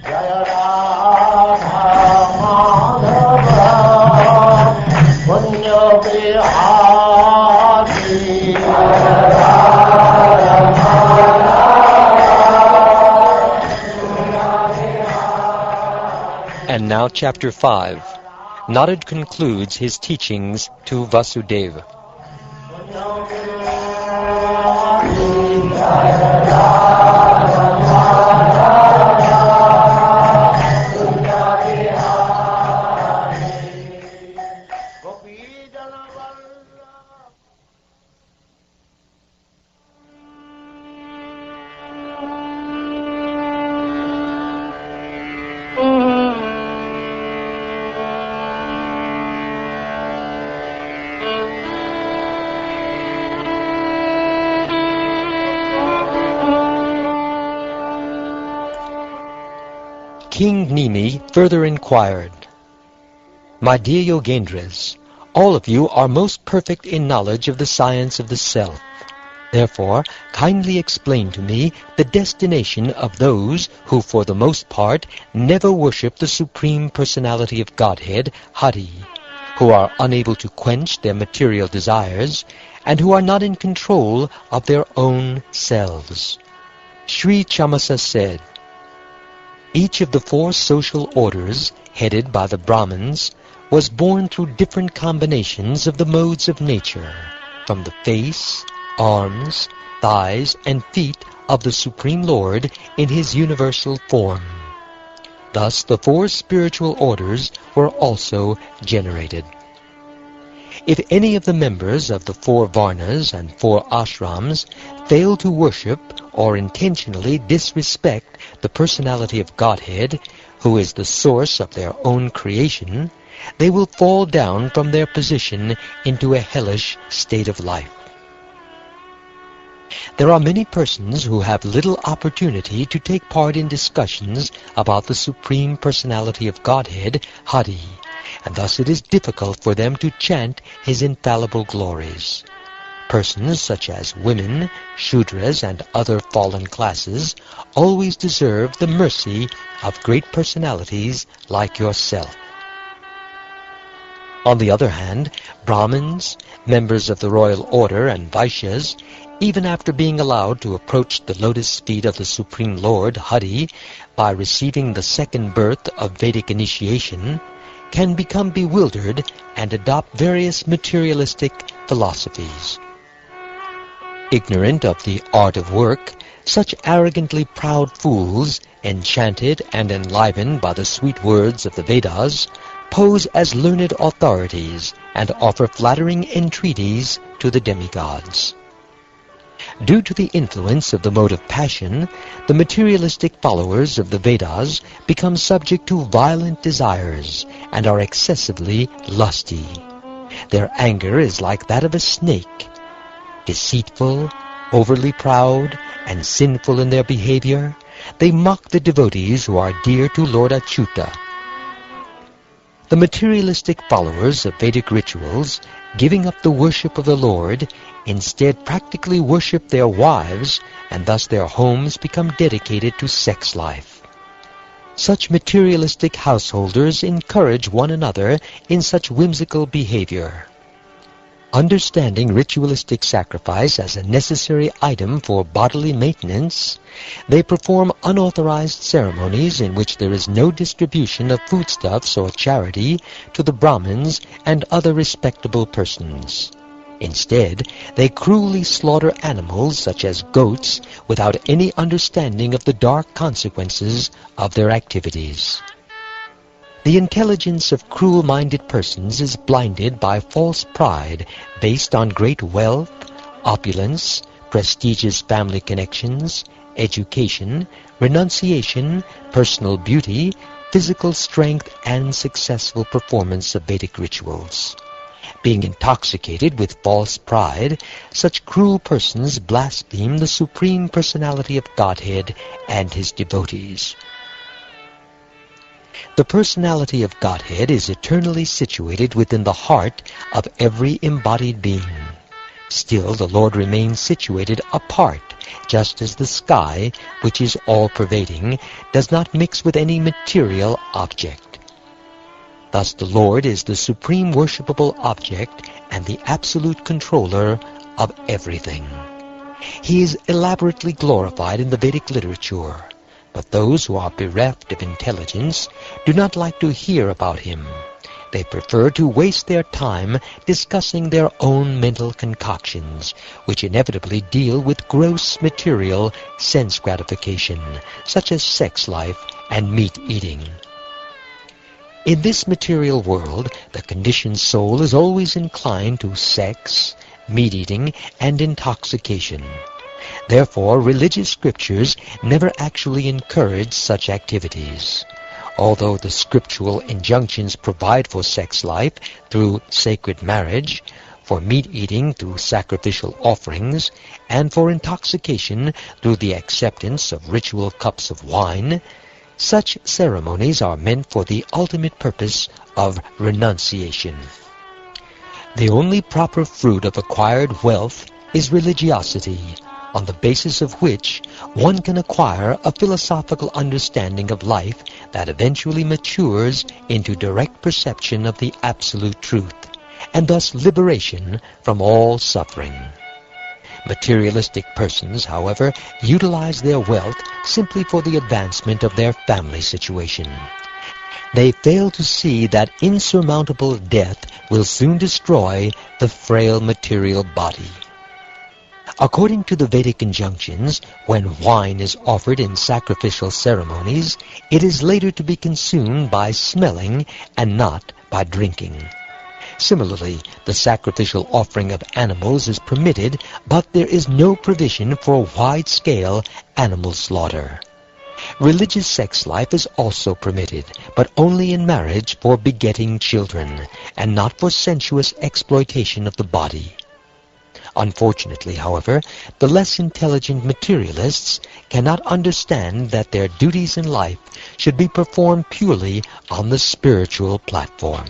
Jaya Radha Madhava Punya Bihari Jaya Radha Madhava. And now Chapter 5. Narad concludes his teachings to Vasudeva. King Nimi further inquired, "My dear Yogendras, all of you are most perfect in knowledge of the science of the self. Therefore, kindly explain to me the destination of those who, for the most part, never worship the Supreme Personality of Godhead, Hari, who are unable to quench their material desires, and who are not in control of their own selves." Sri Chamasa said, "Each of the 4 social orders, headed by the Brahmins, was born through different combinations of the modes of nature, from the face, arms, thighs, and feet of the Supreme Lord in his universal form. Thus the 4 spiritual orders were also generated. If any of the members of the 4 Varnas and 4 ashrams fail to worship or intentionally disrespect the personality of Godhead, who is the source of their own creation, they will fall down from their position into a hellish state of life. There are many persons who have little opportunity to take part in discussions about the Supreme Personality of Godhead, Hari, and thus it is difficult for them to chant his infallible glories. Persons such as women, Shudras, and other fallen classes always deserve the mercy of great personalities like yourself. On the other hand, Brahmins, members of the royal order, and Vaishyas, even after being allowed to approach the lotus feet of the Supreme Lord, Hari, by receiving the second birth of Vedic initiation, can become bewildered and adopt various materialistic philosophies. Ignorant of the art of work, such arrogantly proud fools, enchanted and enlivened by the sweet words of the Vedas, pose as learned authorities and offer flattering entreaties to the demigods. Due to the influence of the mode of passion, the materialistic followers of the Vedas become subject to violent desires and are excessively lusty. Their anger is like that of a snake. Deceitful, overly proud, and sinful in their behavior, they mock the devotees who are dear to Lord Achyuta. The materialistic followers of Vedic rituals, giving up the worship of the Lord, instead practically worship their wives, and thus their homes become dedicated to sex life. Such materialistic householders encourage one another in such whimsical behavior. Understanding ritualistic sacrifice as a necessary item for bodily maintenance, they perform unauthorized ceremonies in which there is no distribution of foodstuffs or charity to the Brahmins and other respectable persons. Instead, they cruelly slaughter animals such as goats without any understanding of the dark consequences of their activities. The intelligence of cruel-minded persons is blinded by false pride based on great wealth, opulence, prestigious family connections, education, renunciation, personal beauty, physical strength, and successful performance of Vedic rituals. Being intoxicated with false pride, such cruel persons blaspheme the Supreme Personality of Godhead and his devotees. The personality of Godhead is eternally situated within the heart of every embodied being. Still, the Lord remains situated apart just as the sky, which is all-pervading, does not mix with any material object. Thus the Lord is the supreme worshipable object and the absolute controller of everything. He is elaborately glorified in the Vedic literature, but those who are bereft of intelligence do not like to hear about him. They prefer to waste their time discussing their own mental concoctions, which inevitably deal with gross material sense gratification, such as sex life and meat eating. In this material world, the conditioned soul is always inclined to sex, meat eating, and intoxication. Therefore, religious scriptures never actually encourage such activities. Although the scriptural injunctions provide for sex life through sacred marriage, for meat eating through sacrificial offerings, and for intoxication through the acceptance of ritual cups of wine, such ceremonies are meant for the ultimate purpose of renunciation. The only proper fruit of acquired wealth is religiosity, on the basis of which one can acquire a philosophical understanding of life that eventually matures into direct perception of the absolute truth, and thus liberation from all suffering. Materialistic persons, however, utilize their wealth simply for the advancement of their family situation. They fail to see that insurmountable death will soon destroy the frail material body. According to the Vedic injunctions, when wine is offered in sacrificial ceremonies, it is later to be consumed by smelling and not by drinking. Similarly, the sacrificial offering of animals is permitted, but there is no provision for wide-scale animal slaughter. Religious sex life is also permitted, but only in marriage for begetting children, and not for sensuous exploitation of the body. Unfortunately, however, the less intelligent materialists cannot understand that their duties in life should be performed purely on the spiritual platform.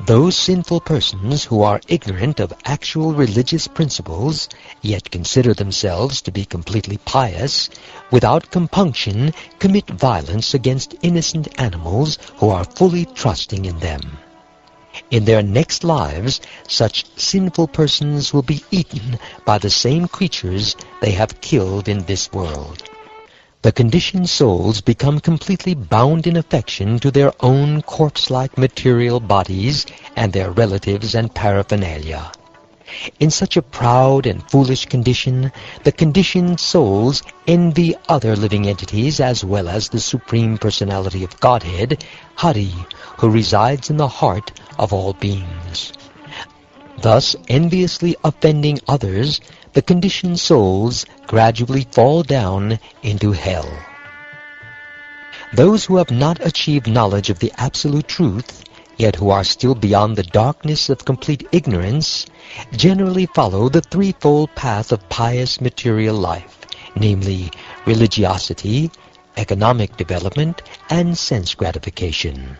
Those sinful persons who are ignorant of actual religious principles, yet consider themselves to be completely pious, without compunction commit violence against innocent animals who are fully trusting in them. In their next lives, such sinful persons will be eaten by the same creatures they have killed in this world. The conditioned souls become completely bound in affection to their own corpse-like material bodies and their relatives and paraphernalia. In such a proud and foolish condition, the conditioned souls envy other living entities as well as the Supreme Personality of Godhead, Hari, who resides in the heart of all beings. Thus, enviously offending others, the conditioned souls gradually fall down into hell. Those who have not achieved knowledge of the absolute truth, yet who are still beyond the darkness of complete ignorance, generally follow the threefold path of pious material life, namely religiosity, economic development, and sense gratification.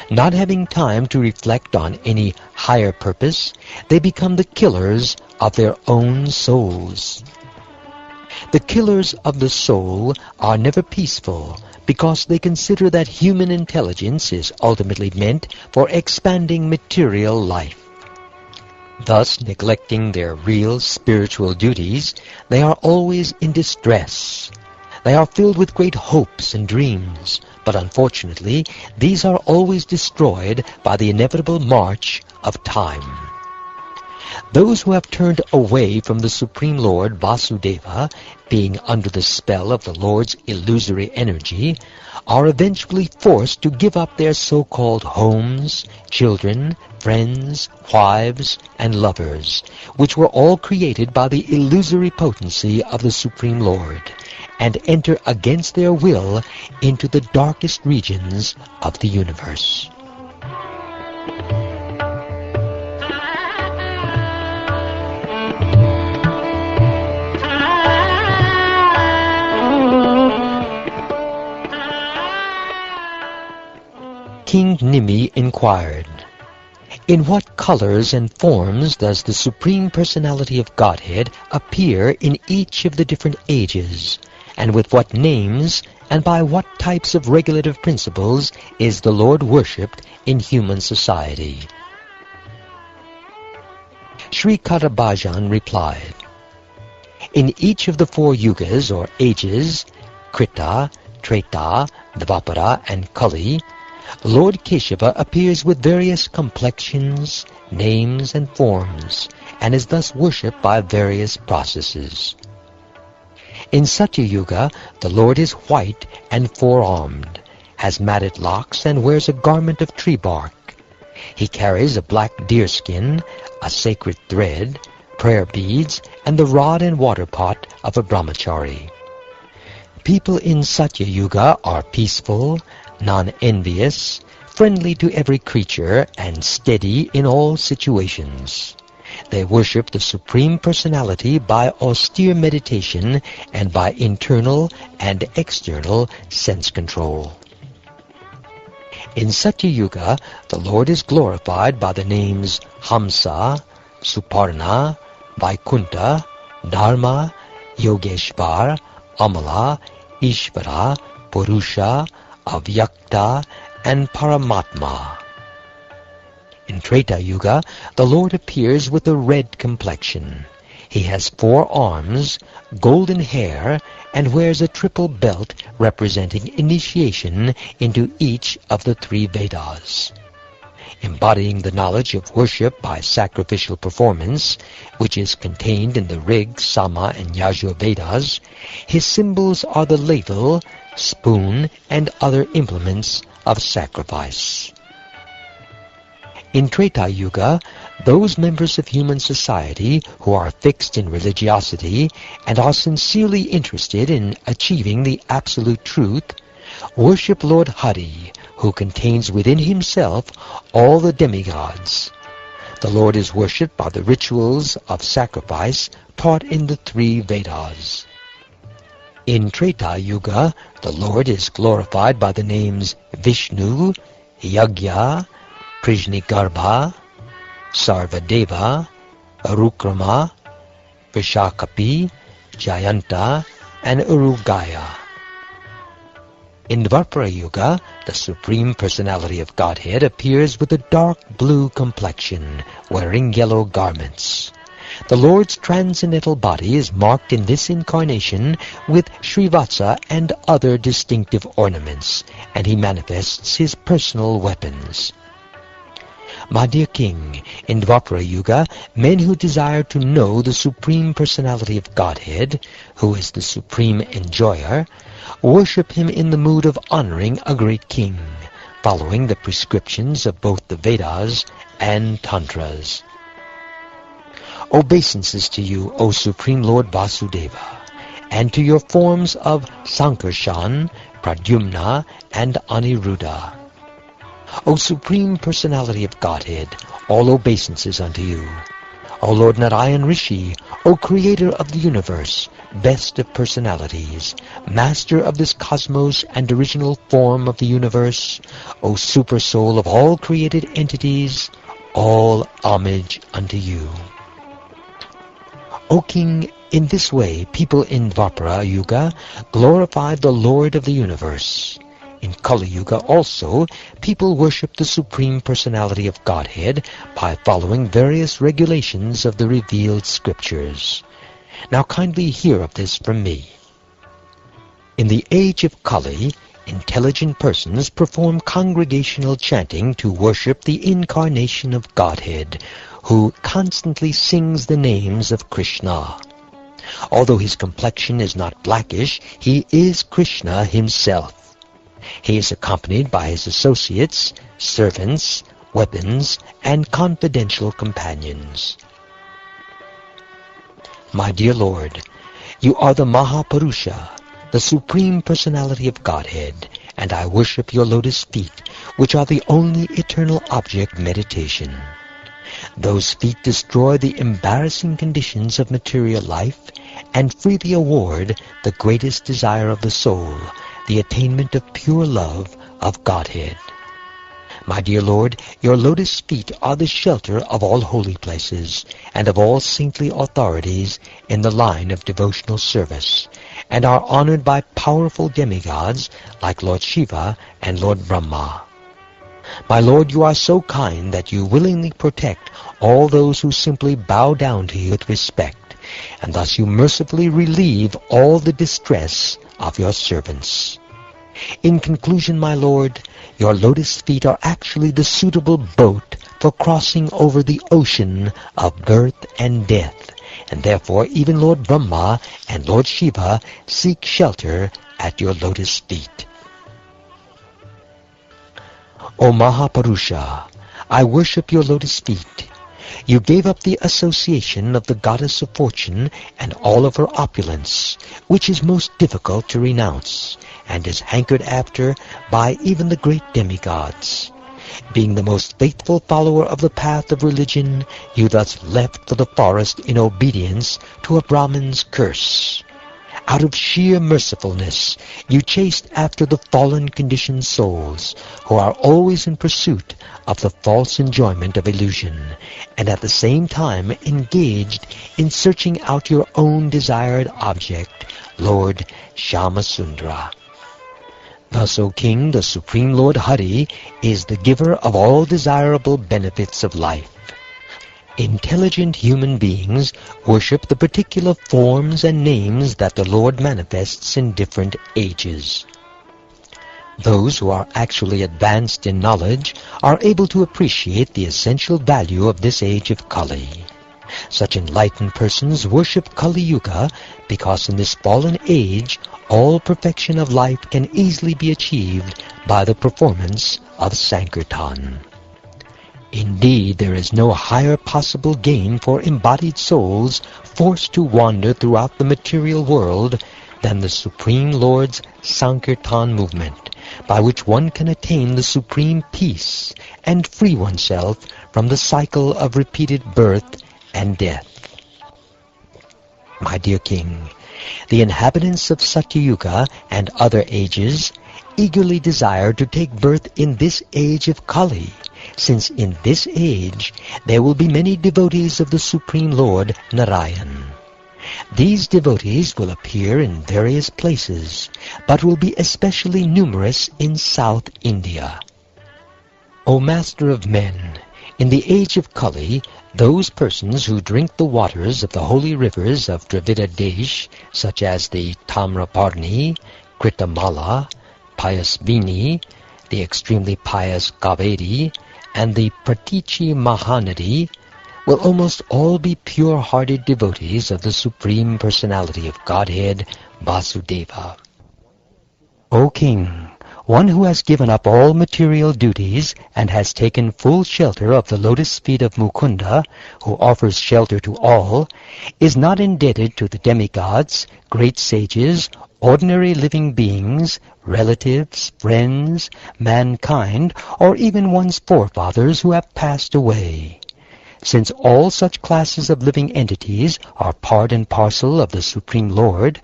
Not having time to reflect on any higher purpose, they become the killers of their own souls. The killers of the soul are never peaceful, because they consider that human intelligence is ultimately meant for expanding material life. Thus, neglecting their real spiritual duties, they are always in distress. They are filled with great hopes and dreams, but unfortunately, these are always destroyed by the inevitable march of time. Those who have turned away from the Supreme Lord Vasudeva, being under the spell of the Lord's illusory energy, are eventually forced to give up their so-called homes, children, friends, wives, and lovers, which were all created by the illusory potency of the Supreme Lord, and enter against their will into the darkest regions of the universe. King Nimi inquired, In what colors and forms does the Supreme Personality of Godhead appear in each of the different ages, and with what names and by what types of regulative principles is the Lord worshipped in human society? Sri Karabhajan replied, in each of the 4 yugas or ages, Krita, Treta, Dvapara and Kali, Lord Keshava appears with various complexions, names and forms, and is thus worshipped by various processes. In Satya Yuga, the Lord is white and 4-armed, has matted locks and wears a garment of tree bark. He carries a black deerskin, a sacred thread, prayer beads, and the rod and water pot of a brahmachari. People in Satya Yuga are peaceful, non-envious, friendly to every creature, and steady in all situations. They worship the Supreme Personality by austere meditation and by internal and external sense control. In Satya Yuga, the Lord is glorified by the names Hamsa, Suparna, Vaikunta, Dharma, Yogeshvar, Amala, Ishvara, Purusha, Avyakta, and Paramatma. In Treta Yuga, the Lord appears with a red complexion. He has 4 arms, golden hair, and wears a triple belt representing initiation into each of the 3 Vedas. Embodying the knowledge of worship by sacrificial performance, which is contained in the Rig, Sama, and Yajur Vedas, his symbols are the ladle, spoon, and other implements of sacrifice. In Treta Yuga, those members of human society who are fixed in religiosity and are sincerely interested in achieving the absolute truth worship Lord Hari, who contains within himself all the demigods. The Lord is worshipped by the rituals of sacrifice taught in the 3 Vedas. In Treta Yuga, the Lord is glorified by the names Vishnu, Yagya, Prajnigarbha, Sarvadeva, Arukrama, Vishakapi, Jayanta, and Urugaya. In Dvapara Yuga, the Supreme Personality of Godhead appears with a dark blue complexion, wearing yellow garments. The Lord's transcendental body is marked in this incarnation with Srivatsa and other distinctive ornaments, and he manifests his personal weapons. My dear King, in Dvapara Yuga, men who desire to know the Supreme Personality of Godhead, who is the Supreme Enjoyer, worship him in the mood of honoring a great king, following the prescriptions of both the Vedas and Tantras. Obeisances to you, O Supreme Lord Vasudeva, and to your forms of Sankarshan, Pradyumna, and Aniruddha. O Supreme Personality of Godhead, all obeisances unto you. O Lord Narayan Rishi, O Creator of the universe, best of personalities, Master of this cosmos and original form of the universe, O Super Soul of all created entities, all homage unto you. O King, in this way people in Dvapara Yuga glorify the Lord of the universe. In Kali Yuga also, people worship the Supreme Personality of Godhead by following various regulations of the revealed scriptures. Now kindly hear of this from me. In the age of Kali, intelligent persons perform congregational chanting to worship the incarnation of Godhead, who constantly sings the names of Krishna. Although his complexion is not blackish, he is Krishna himself. He is accompanied by his associates, servants, weapons, and confidential companions. My dear Lord, you are the Mahapurusha, the Supreme Personality of Godhead, and I worship your lotus feet, which are the only eternal object meditation. Those feet destroy the embarrassing conditions of material life and freely award the greatest desire of the soul, the attainment of pure love of Godhead. My dear Lord, your lotus feet are the shelter of all holy places and of all saintly authorities in the line of devotional service, and are honored by powerful demigods like Lord Shiva and Lord Brahma. My Lord, you are so kind that you willingly protect all those who simply bow down to you with respect, and thus you mercifully relieve all the distress of your servants. In conclusion, my Lord, your lotus feet are actually the suitable boat for crossing over the ocean of birth and death, and therefore even Lord Brahma and Lord Shiva seek shelter at your lotus feet. O Mahapurusha, I worship your lotus feet. You gave up the association of the goddess of fortune and all of her opulence, which is most difficult to renounce, and is hankered after by even the great demigods. Being the most faithful follower of the path of religion, you thus left for the forest in obedience to a Brahmin's curse. Out of sheer mercifulness, you chased after the fallen conditioned souls, who are always in pursuit of the false enjoyment of illusion, and at the same time engaged in searching out your own desired object, Lord Shyamasundara. Thus, O King, the Supreme Lord Hari is the giver of all desirable benefits of life. Intelligent human beings worship the particular forms and names that the Lord manifests in different ages. Those who are actually advanced in knowledge are able to appreciate the essential value of this age of Kali. Such enlightened persons worship Kali Yuga because in this fallen age all perfection of life can easily be achieved by the performance of Sankirtan. Indeed, there is no higher possible gain for embodied souls forced to wander throughout the material world than the Supreme Lord's Sankirtan movement, by which one can attain the supreme peace and free oneself from the cycle of repeated birth and death. My dear King, the inhabitants of Satyayuga and other ages eagerly desire to take birth in this age of Kali, since in this age there will be many devotees of the Supreme Lord Narayan. These devotees will appear in various places, but will be especially numerous in South India. O Master of Men, in the age of Kali, those persons who drink the waters of the holy rivers of Dravida Desh, such as the Tamraparni, Kritamala, Payasvini, the extremely pious Kaveri, and the Pratichi Mahanadi, will almost all be pure-hearted devotees of the Supreme Personality of Godhead, Vasudeva. O King, one who has given up all material duties and has taken full shelter of the lotus feet of Mukunda, who offers shelter to all, is not indebted to the demigods, great sages, ordinary living beings, relatives, friends, mankind, or even one's forefathers who have passed away. Since all such classes of living entities are part and parcel of the Supreme Lord,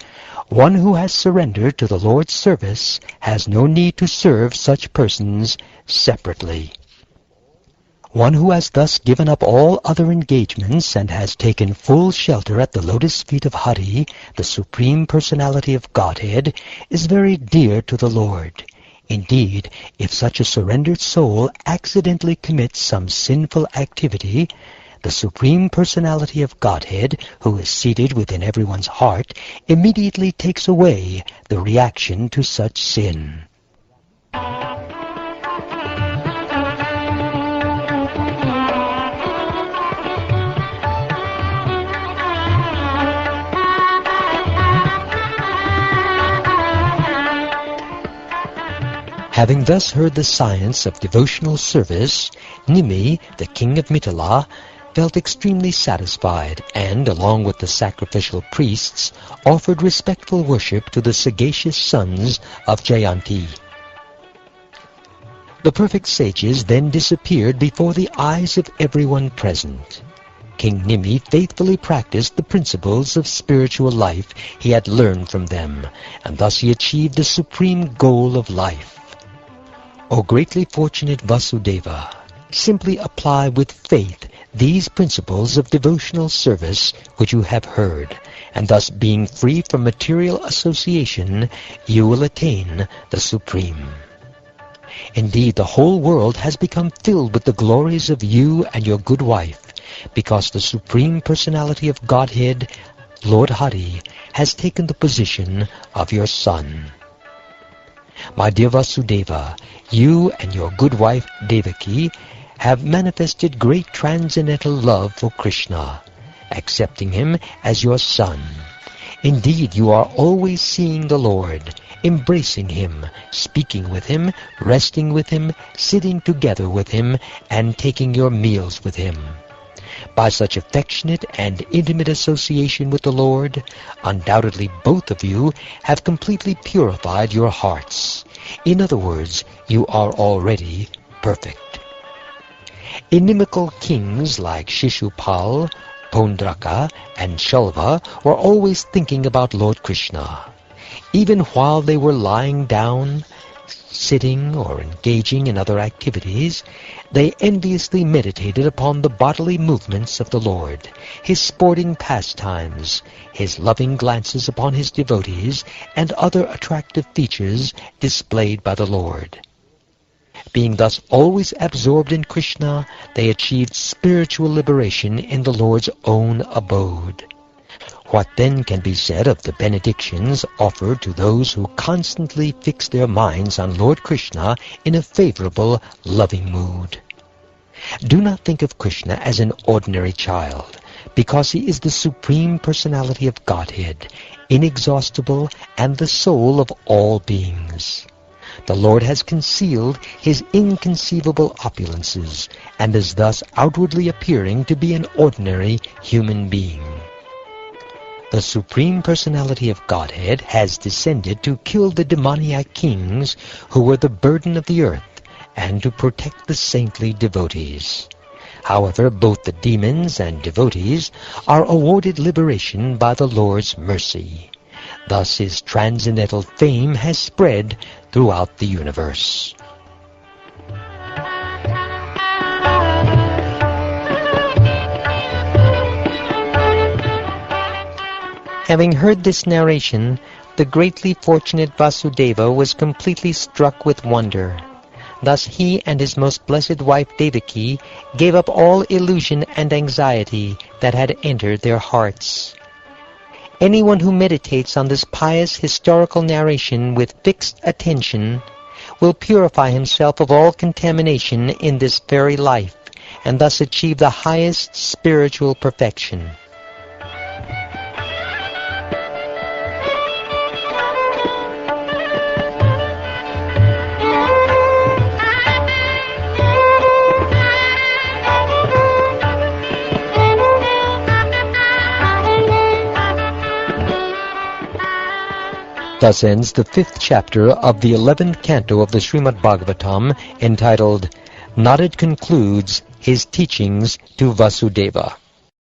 one who has surrendered to the Lord's service has no need to serve such persons separately. One who has thus given up all other engagements and has taken full shelter at the lotus feet of Hari, the Supreme Personality of Godhead, is very dear to the Lord. Indeed, if such a surrendered soul accidentally commits some sinful activity, the Supreme Personality of Godhead, who is seated within everyone's heart, immediately takes away the reaction to such sin. Having thus heard the science of devotional service, Nimi, the king of Mithila, felt extremely satisfied and, along with the sacrificial priests, offered respectful worship to the sagacious sons of Jayanti. The perfect sages then disappeared before the eyes of everyone present. King Nimi faithfully practiced the principles of spiritual life he had learned from them, and thus he achieved the supreme goal of life. O greatly fortunate Vasudeva, simply apply with faith these principles of devotional service which you have heard, and thus being free from material association, you will attain the Supreme. Indeed, the whole world has become filled with the glories of you and your good wife, because the Supreme Personality of Godhead, Lord Hari, has taken the position of your son. My dear Vasudeva, you and your good wife Devaki have manifested great transcendental love for Krishna, accepting him as your son. Indeed, you are always seeing the Lord, embracing him, speaking with him, resting with him, sitting together with him, and taking your meals with him. By such affectionate and intimate association with the Lord, undoubtedly both of you have completely purified your hearts. In other words, you are already perfect. Inimical kings like Shishupal, Pondraka, and Shalva were always thinking about Lord Krishna. Even while they were lying down, sitting, or engaging in other activities, they enviously meditated upon the bodily movements of the Lord, his sporting pastimes, his loving glances upon his devotees, and other attractive features displayed by the Lord. Being thus always absorbed in Krishna, they achieved spiritual liberation in the Lord's own abode. What then can be said of the benedictions offered to those who constantly fix their minds on Lord Krishna in a favorable, loving mood? Do not think of Krishna as an ordinary child, because he is the Supreme Personality of Godhead, inexhaustible and the soul of all beings. The Lord has concealed his inconceivable opulences, and is thus outwardly appearing to be an ordinary human being. The Supreme Personality of Godhead has descended to kill the demoniac kings who were the burden of the earth, and to protect the saintly devotees. However, both the demons and devotees are awarded liberation by the Lord's mercy. Thus his transcendental fame has spread throughout the universe. Having heard this narration, the greatly fortunate Vasudeva was completely struck with wonder. Thus he and his most blessed wife Devaki gave up all illusion and anxiety that had entered their hearts. Anyone who meditates on this pious historical narration with fixed attention will purify himself of all contamination in this very life, and thus achieve the highest spiritual perfection. Thus ends the 5th chapter of the 11th canto of the Srimad Bhagavatam, entitled, Narad Concludes His Teachings to Vasudeva.